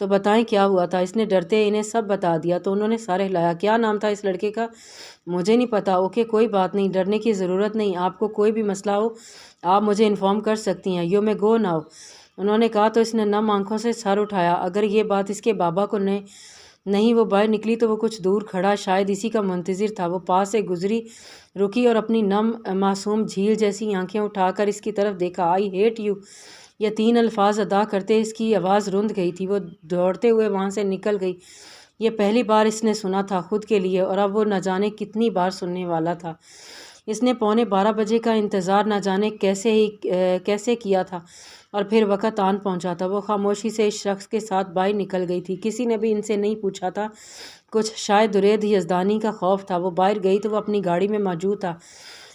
تو بتائیں کیا ہوا تھا۔ اس نے ڈرتے انہیں سب بتا دیا تو انہوں نے سر ہلایا۔ کیا نام تھا اس لڑکے کا؟ مجھے نہیں پتا۔ اوکے کوئی بات نہیں، ڈرنے کی ضرورت نہیں، آپ کو کوئی بھی مسئلہ ہو آپ مجھے انفارم کر سکتی ہیں۔ یو میں گو ناؤ، انہوں نے کہا تو اس نے نم آنکھوں سے سر اٹھایا۔ اگر یہ بات اس کے بابا کو نہیں وہ باہر نکلی تو وہ کچھ دور کھڑا شاید اسی کا منتظر تھا۔ وہ پاس سے گزری، رکی اور اپنی نم معصوم جھیل جیسی آنکھیں اٹھا کر اس کی طرف دیکھا۔ آئی ہیٹ یو، یہ 3 الفاظ ادا کرتے اس کی آواز رند گئی تھی۔ وہ دوڑتے ہوئے وہاں سے نکل گئی۔ یہ پہلی بار اس نے سنا تھا خود کے لیے، اور اب وہ نہ جانے کتنی بار سننے والا تھا۔ اس نے 11:15 بجے کا انتظار نہ جانے کیسے کیا تھا، اور پھر وقت آن پہنچا تھا۔ وہ خاموشی سے اس شخص کے ساتھ باہر نکل گئی تھی۔ کسی نے بھی ان سے نہیں پوچھا تھا کچھ، شاید درید یزدانی کا خوف تھا۔ وہ باہر گئی تو وہ اپنی گاڑی میں موجود تھا۔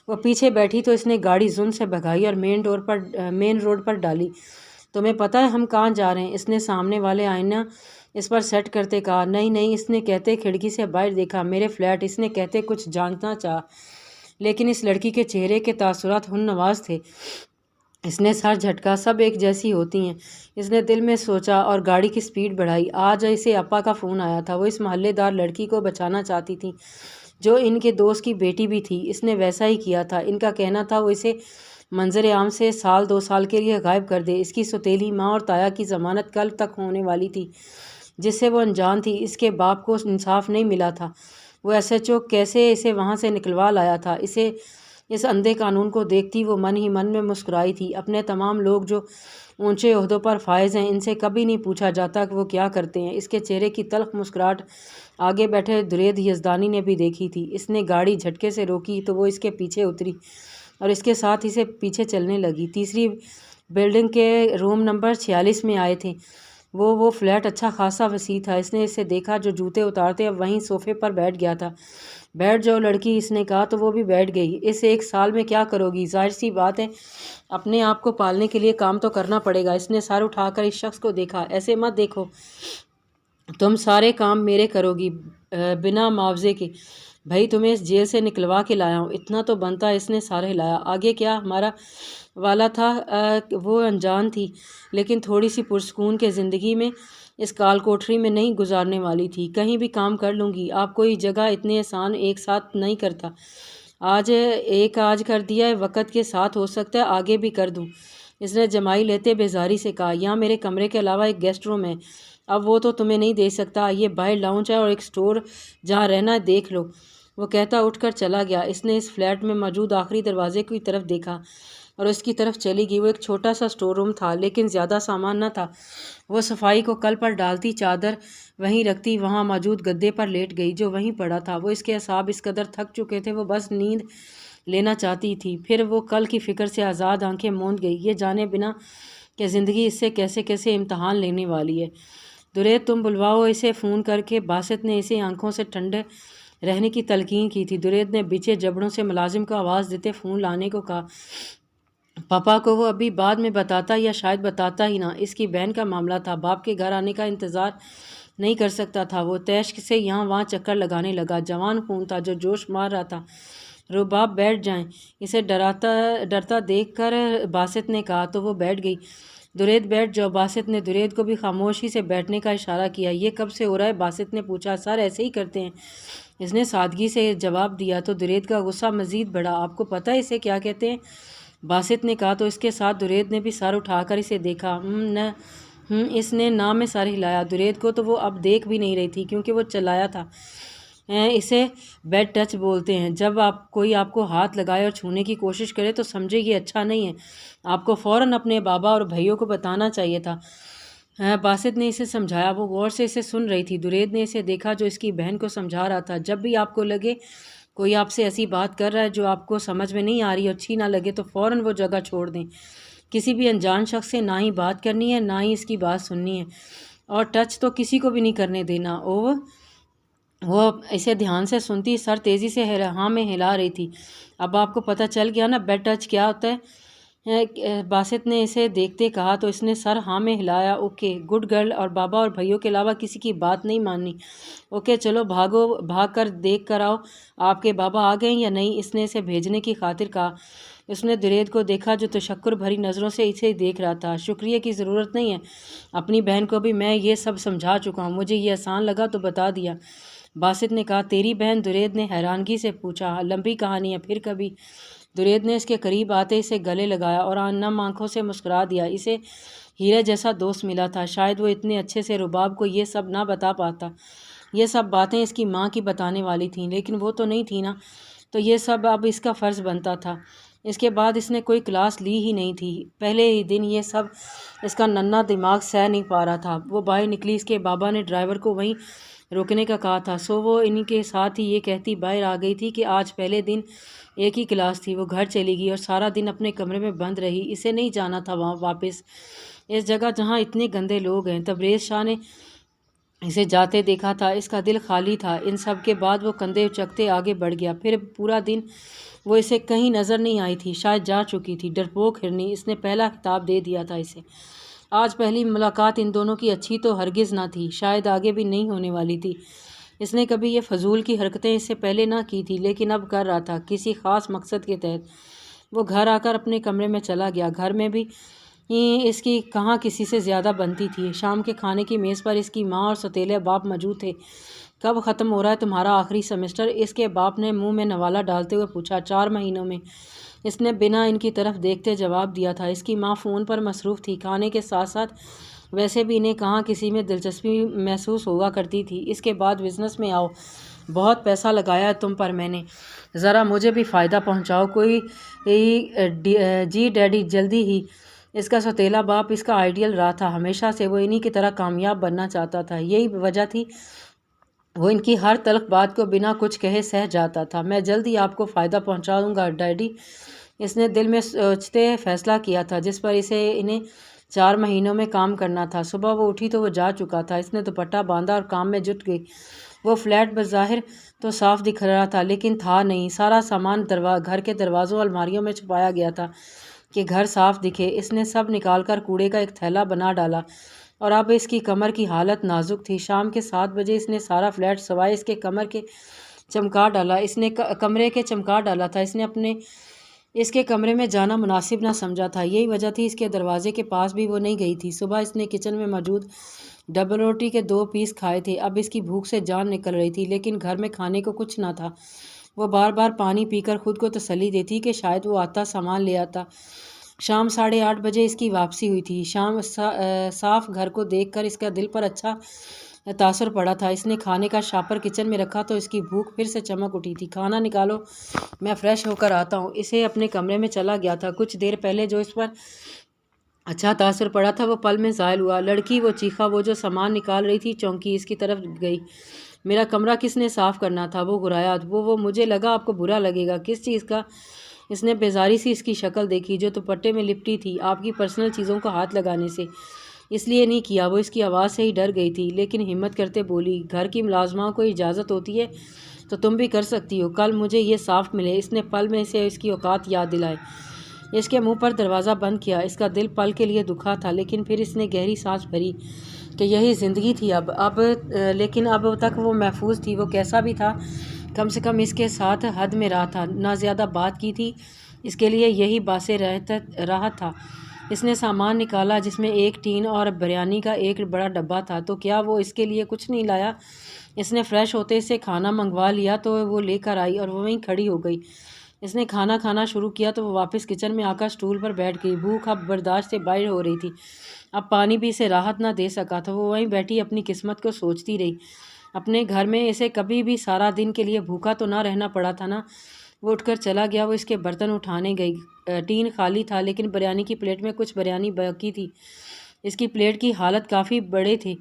وہ پیچھے بیٹھی تو اس نے گاڑی زن سے بھگائی اور مین روڈ پر ڈالی۔ تمہیں پتہ ہے ہم کہاں جا رہے ہیں؟ اس نے سامنے والے آئینہ اس پر سیٹ کرتے کہا۔ نہیں، اس نے کہتے کھڑکی سے باہر دیکھا۔ میرے فلیٹ، اس نے کہتے کچھ جاننا چاہا، لیکن اس لڑکی کے چہرے کے تاثرات ہن نواز تھے۔ اس نے سر جھٹکا۔ سب ایک جیسی ہوتی ہیں، اس نے دل میں سوچا، اور گاڑی کی سپیڈ بڑھائی۔ آج اسے اپا کا فون آیا تھا۔ وہ اس محلے دار لڑکی کو بچانا چاہتی تھی جو ان کے دوست کی بیٹی بھی تھی۔ اس نے ویسا ہی کیا تھا۔ ان کا کہنا تھا وہ اسے منظر عام سے 2 سال کے لیے غائب کر دے۔ اس کی سوتیلی ماں اور تایا کی ضمانت کل تک ہونے والی تھی جس سے وہ انجان تھی۔ اس کے باپ کو انصاف نہیں ملا تھا۔ وہ SHO کیسے اسے وہاں سے نکلوا لایا تھا۔ اس اندھے قانون کو دیکھتی وہ من ہی من میں مسکرائی تھی۔ اپنے تمام لوگ جو اونچے عہدوں پر فائز ہیں ان سے کبھی نہیں پوچھا جاتا کہ وہ کیا کرتے ہیں۔ اس کے چہرے کی تلخ مسکراہٹ آگے بیٹھے درید یزدانی نے بھی دیکھی تھی۔ اس نے گاڑی جھٹکے سے روکی تو وہ اس کے پیچھے اتری اور اس کے ساتھ اسے پیچھے چلنے لگی۔ تیسری بلڈنگ کے روم نمبر 46 میں آئے تھے۔ وہ فلیٹ اچھا خاصا وسیع تھا۔ اس نے اسے دیکھا جو جوتے اتارتے اب وہیں صوفے پر بیٹھ گیا تھا۔ بیٹھ جاؤ لڑکی، اس نے کہا تو وہ بھی بیٹھ گئی۔ اس 1 سال میں کیا کرو گی؟ ظاہر سی بات ہے اپنے آپ کو پالنے کے لیے کام تو کرنا پڑے گا۔ اس نے سر اٹھا کر اس شخص کو دیکھا۔ ایسے مت دیکھو، تم سارے کام میرے کرو گی بنا معاوضے کے۔ بھائی تمہیں اس جیل سے نکلوا کے لایا ہوں، اتنا تو بنتا ہے۔ اس نے سر ہلایا۔ آگے کیا ہمارا والا تھا وہ انجان تھی، لیکن تھوڑی سی پرسکون کے زندگی میں اس کال کوٹری میں نہیں گزارنے والی تھی۔ کہیں بھی کام کر لوں گی، آپ کوئی جگہ اتنے آسان ایک ساتھ نہیں کرتا۔ آج کر دیا ہے، وقت کے ساتھ ہو سکتا ہے آگے بھی کر دوں۔ اس نے جمائی لیتے بیزاری سے کہا۔ یہاں میرے کمرے کے علاوہ ایک گیسٹ روم ہے، اب وہ تو تمہیں نہیں دے سکتا۔ یہ باہر لاؤنج ہے اور ایک سٹور، جہاں رہنا ہے دیکھ لو۔ وہ کہتا اٹھ کر چلا گیا۔ اس نے اس فلیٹ میں موجود آخری دروازے کی طرف دیکھا اور اس کی طرف چلی گئی۔ وہ ایک چھوٹا سا سٹور روم تھا، لیکن زیادہ سامان نہ تھا۔ وہ صفائی کو کل پر ڈالتی، چادر وہیں رکھتی، وہاں موجود گدے پر لیٹ گئی جو وہیں پڑا تھا۔ وہ اس کے اعصاب اس قدر تھک چکے تھے وہ بس نیند لینا چاہتی تھی۔ پھر وہ کل کی فکر سے آزاد آنکھیں موند گئی، یہ جانے بنا کہ زندگی اس سے کیسے امتحان لینے والی ہے۔ درید تم بلواؤ اسے فون کر کے۔ باسط نے اسے آنکھوں سے ٹھنڈے رہنے کی تلقین کی تھی۔ درید نے بچے جبڑوں سے ملازم کو آواز دیتے فون لانے کو کہا۔ پاپا کو وہ ابھی بعد میں بتاتا یا شاید بتاتا ہی نہ۔ اس کی بہن کا معاملہ تھا، باپ کے گھر آنے کا انتظار نہیں کر سکتا تھا۔ وہ تیش سے یہاں وہاں چکر لگانے لگا۔ جوان خون تھا جو جوش مار رہا تھا۔ رباب بیٹھ جائیں، اسے ڈرتا دیکھ کر باسط نے کہا تو وہ بیٹھ گئی۔ درید بیٹھ جاؤ۔ باسط نے درید کو بھی خاموشی سے بیٹھنے کا اشارہ کیا۔ یہ کب سے ہو رہا ہے؟ باسط نے پوچھا۔ سر ایسے ہی کرتے ہیں، اس نے سادگی سے جواب دیا تو درید کا غصہ مزید بڑھا۔ آپ کو پتہ ہے اسے کیا کہتے ہیں؟ باسط نے کہا تو اس کے ساتھ درید نے بھی سر اٹھا کر اسے دیکھا۔ اس نے نہ میں سر ہلایا۔ درید کو تو وہ اب دیکھ بھی نہیں رہی تھی کیونکہ وہ چلایا تھا۔ اسے بیڈ ٹچ بولتے ہیں۔ جب کوئی آپ کو ہاتھ لگائے اور چھونے کی کوشش کرے تو سمجھے یہ اچھا نہیں ہے، آپ کو فوراً اپنے بابا اور بھائیوں کو بتانا چاہیے تھا۔ باسط نے اسے سمجھایا۔ وہ غور سے اسے سن رہی تھی۔ درید نے اسے دیکھا جو اس کی بہن کو سمجھا رہا تھا۔ جب بھی آپ کو لگے کوئی آپ سے ایسی بات کر رہا ہے جو آپ کو سمجھ میں نہیں آ رہی اور اچھی نہ لگے تو فوراً وہ جگہ چھوڑ دیں۔ کسی بھی انجان شخص سے نہ ہی بات کرنی ہے نہ ہی اس کی بات سننی ہے، اور ٹچ تو کسی کو بھی نہیں کرنے دینا۔ وہ اسے دھیان سے سنتی، سر تیزی سے ہاں میں ہلا رہی تھی۔ اب آپ کو پتہ چل گیا نا بیڈ ٹچ کیا ہوتا ہے؟ باسط نے اسے دیکھتے کہا تو اس نے سر ہاں میں ہلایا۔ اوکے گڈ گرل، اور بابا اور بھائیوں کے علاوہ کسی کی بات نہیں ماننی۔ اوکے چلو بھاگ کر دیکھ کر آؤ آپ کے بابا آ گئے یا نہیں، اس نے اسے بھیجنے کی خاطر کہا۔ اس نے درید کو دیکھا جو تشکر بھری نظروں سے اسے دیکھ رہا تھا۔ شکریہ کی ضرورت نہیں ہے، اپنی بہن کو بھی میں یہ سب سمجھا چکا ہوں، مجھے یہ آسان لگا تو بتا دیا، باسط نے کہا۔ تیری بہن؟ درید نے حیرانگی سے پوچھا۔ لمبی کہانی ہے، پھر کبھی۔ درید نے اس کے قریب آتے اسے گلے لگایا اور نم آنکھوں سے مسکرا دیا۔ اسے ہیرے جیسا دوست ملا تھا، شاید وہ اتنے اچھے سے رباب کو یہ سب نہ بتا پاتا۔ یہ سب باتیں اس کی ماں کی بتانے والی تھیں، لیکن وہ تو نہیں تھی نا، تو یہ سب اب اس کا فرض بنتا تھا۔ اس کے بعد اس نے کوئی کلاس لی ہی نہیں تھی۔ پہلے ہی دن یہ سب اس کا ننھا دماغ سہ نہیں پا رہا تھا۔ وہ باہر نکلی، اس کے بابا نے ڈرائیور کو وہیں روکنے کا کہا تھا، سو وہ انہی کے ساتھ ہی یہ کہتی باہر آ گئی تھی کہ آج پہلے دن ایک ہی کلاس تھی۔ وہ گھر چلی گئی اور سارا دن اپنے کمرے میں بند رہی۔ اسے نہیں جانا تھا وہاں واپس، اس جگہ جہاں اتنے گندے لوگ ہیں۔ تبریز شاہ نے اسے جاتے دیکھا تھا، اس کا دل خالی تھا۔ ان سب کے بعد وہ کندھے اچکتے آگے بڑھ گیا۔ پھر پورا دن وہ اسے کہیں نظر نہیں آئی تھی، شاید جا چکی تھی۔ ڈرپوک ہرنی، اس نے پہلا خطاب دے دیا تھا اسے۔ آج پہلی ملاقات ان دونوں کی اچھی تو ہرگز نہ تھی، شاید آگے بھی نہیں ہونے والی تھی۔ اس نے کبھی یہ فضول کی حرکتیں اس سے پہلے نہ کی تھی، لیکن اب کر رہا تھا، کسی خاص مقصد کے تحت۔ وہ گھر آ کر اپنے کمرے میں چلا گیا۔ گھر میں بھی اس کی کہاں کسی سے زیادہ بنتی تھی۔ شام کے کھانے کی میز پر اس کی ماں اور سوتیلے باپ موجود تھے۔ کب ختم ہو رہا ہے تمہارا آخری سیمسٹر؟ اس کے باپ نے منہ میں نوالا ڈالتے ہوئے پوچھا۔ 4 مہینوں میں، اس نے بنا ان کی طرف دیکھتے جواب دیا تھا۔ اس کی ماں فون پر مصروف تھی، کھانے کے ساتھ ساتھ ویسے بھی انہیں کہاں کسی میں دلچسپی محسوس ہوا کرتی تھی۔ اس کے بعد بزنس میں آؤ، بہت پیسہ لگایا ہے تم پر میں نے، ذرا مجھے بھی فائدہ پہنچاؤ کوئی۔ جی ڈیڈی، جلدی ہی۔ اس کا سوتیلا باپ اس کا آئیڈیل رہا تھا، ہمیشہ سے وہ انہی کی طرح کامیاب بننا چاہتا تھا، یہی وجہ تھی وہ ان کی ہر تلخ بات کو بنا کچھ کہے سہ جاتا تھا۔ میں جلد ہی آپ کو فائدہ پہنچا دوں گا ڈیڈی، اس نے دل میں سوچتے فیصلہ کیا تھا، جس پر انہیں 4 مہینوں میں کام کرنا تھا۔ صبح وہ اٹھی تو وہ جا چکا تھا۔ اس نے دوپٹہ باندھا اور کام میں جٹ گئی۔ وہ فلیٹ بظاہر تو صاف دکھ رہا تھا، لیکن تھا نہیں۔ سارا سامان گھر کے دروازوں الماریوں میں چھپایا گیا تھا کہ گھر صاف دکھے۔ اس نے سب نکال کر کوڑے کا ایک تھیلا بنا ڈالا، اور اب اس کی کمر کی حالت نازک تھی۔ شام کے 7 بجے اس نے سارا فلیٹ سوائے اس کے کمرے کے چمکا ڈالا تھا۔ اس نے اس کے کمرے میں جانا مناسب نہ سمجھا تھا، یہی وجہ تھی اس کے دروازے کے پاس بھی وہ نہیں گئی تھی۔ صبح اس نے کچن میں موجود ڈبل روٹی کے 2 پیس کھائے تھے۔ اب اس کی بھوک سے جان نکل رہی تھی، لیکن گھر میں کھانے کو کچھ نہ تھا۔ وہ بار بار پانی پی کر خود کو تسلی دیتی کہ شاید وہ آتا سامان لے آتا۔ شام 8:30 بجے اس کی واپسی ہوئی تھی۔ شام صاف گھر کو دیکھ کر اس کا دل پر اچھا تاثر پڑا تھا۔ اس نے کھانے کا شاپر کچن میں رکھا تو اس کی بھوک پھر سے چمک اٹھی تھی۔ کھانا نکالو، میں فریش ہو کر آتا ہوں۔ اسے اپنے کمرے میں چلا گیا تھا۔ کچھ دیر پہلے جو اس پر اچھا تاثر پڑا تھا وہ پل میں زائل ہوا۔ لڑکی، وہ چیخا۔ وہ جو سامان نکال رہی تھی چونکی اس کی طرف گئی۔ میرا کمرہ کس نے صاف کرنا تھا؟ وہ گھرایا۔ وہ مجھے لگا آپ کو برا لگے گا۔ کس چیز کا؟ اس نے بیزاری سی اس کی شکل دیکھی جو دوپٹے میں لپٹی تھی۔ آپ کی پرسنل چیزوں کو ہاتھ لگانے سے، اس لیے نہیں کیا۔ وہ اس کی آواز سے ہی ڈر گئی تھی، لیکن ہمت کرتے بولی، گھر کی ملازمہ کو اجازت ہوتی ہے تو تم بھی کر سکتی ہو، کل مجھے یہ صاف ملے۔ اس نے پل میں سے اس کی اوقات یاد دلائے۔ اس کے منہ پر دروازہ بند کیا۔ اس کا دل پل کے لیے دکھا تھا، لیکن پھر اس نے گہری سانس بھری کہ یہی زندگی تھی لیکن اب تک وہ محفوظ تھی۔ وہ کیسا بھی تھا، کم سے کم اس کے ساتھ حد میں رہا تھا، نہ زیادہ بات کی تھی۔ اس کے لیے یہی باعث راحت تھا۔ اس نے سامان نکالا جس میں ایک ٹین اور بریانی کا ایک بڑا ڈبہ تھا۔ تو کیا وہ اس کے لیے کچھ نہیں لایا؟ اس نے فریش ہوتے سے کھانا منگوا لیا تو وہ لے کر آئی اور وہ وہیں کھڑی ہو گئی۔ اس نے کھانا کھانا شروع کیا تو وہ واپس کچن میں آ کر سٹول پر بیٹھ گئی۔ بھوک اب برداشت سے باہر ہو رہی تھی، اب پانی بھی اسے راحت نہ دے سکا تھا۔ وہ وہیں بیٹھی اپنی قسمت کو سوچتی رہی۔ اپنے گھر میں اسے کبھی بھی سارا دن کے لیے بھوکا تو نہ رہنا پڑا تھا نا۔ وہ اٹھ کر چلا گیا۔ وہ اس کے برتن اٹھانے گئی۔ ٹین خالی تھا، لیکن بریانی کی پلیٹ میں کچھ بریانی باقی تھی۔ اس کی پلیٹ کی حالت کافی بڑے تھے،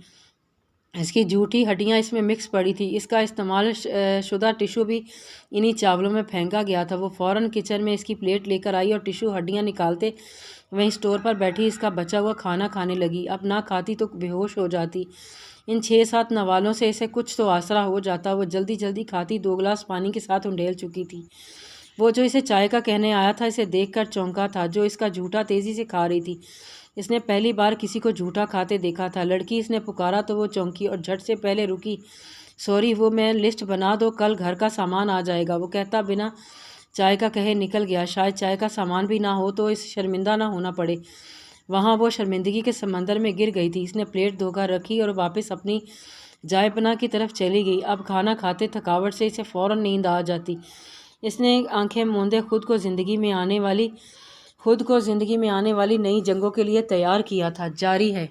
اس کی جھوٹی ہڈیاں اس میں مکس پڑی تھی۔ اس کا استعمال شدہ ٹشو بھی انہی چاولوں میں پھینکا گیا تھا۔ وہ فوراً کچن میں اس کی پلیٹ لے کر آئی اور ٹشو ہڈیاں نکالتے وہیں اسٹور پر بیٹھی اس کا بچا ہوا کھانا کھانے لگی۔ اب نہ کھاتی تو بے ہوش ہو جاتی۔ ان 6-7 نوالوں سے اسے کچھ تو آسرا ہو جاتا۔ وہ جلدی جلدی کھاتی، 2 گلاس پانی کے ساتھ انڈیل چکی تھی۔ وہ جو اسے چائے کا کہنے آیا تھا اسے دیکھ کر چونکا تھا، جو اس کا جھوٹا تیزی سے کھا رہی تھی۔ اس نے پہلی بار کسی کو جھوٹا کھاتے دیکھا تھا۔ لڑکی، اس نے پکارا تو وہ چونکی اور جھٹ سے پہلے رکی۔ سوری، وہ میں لسٹ بنا دو، کل گھر کا سامان آ جائے گا، وہ کہتا بنا چائے کا کہے نکل گیا۔ شاید چائے کا سامان بھی نہ ہو تو اسے شرمندہ نہ ہونا پڑے۔ وہاں وہ شرمندگی کے سمندر میں گر گئی تھی۔ اس نے پلیٹ دھو کر رکھی اور واپس اپنی جائے پناہ کی طرف چلی گئی۔ اب کھانا کھاتے تھکاوٹ سے اسے فوراً نیند آ جاتی۔ اس نے آنکھیں موندے خود کو زندگی میں آنے والی نئی جنگوں کے لیے تیار کیا تھا۔ جاری ہے۔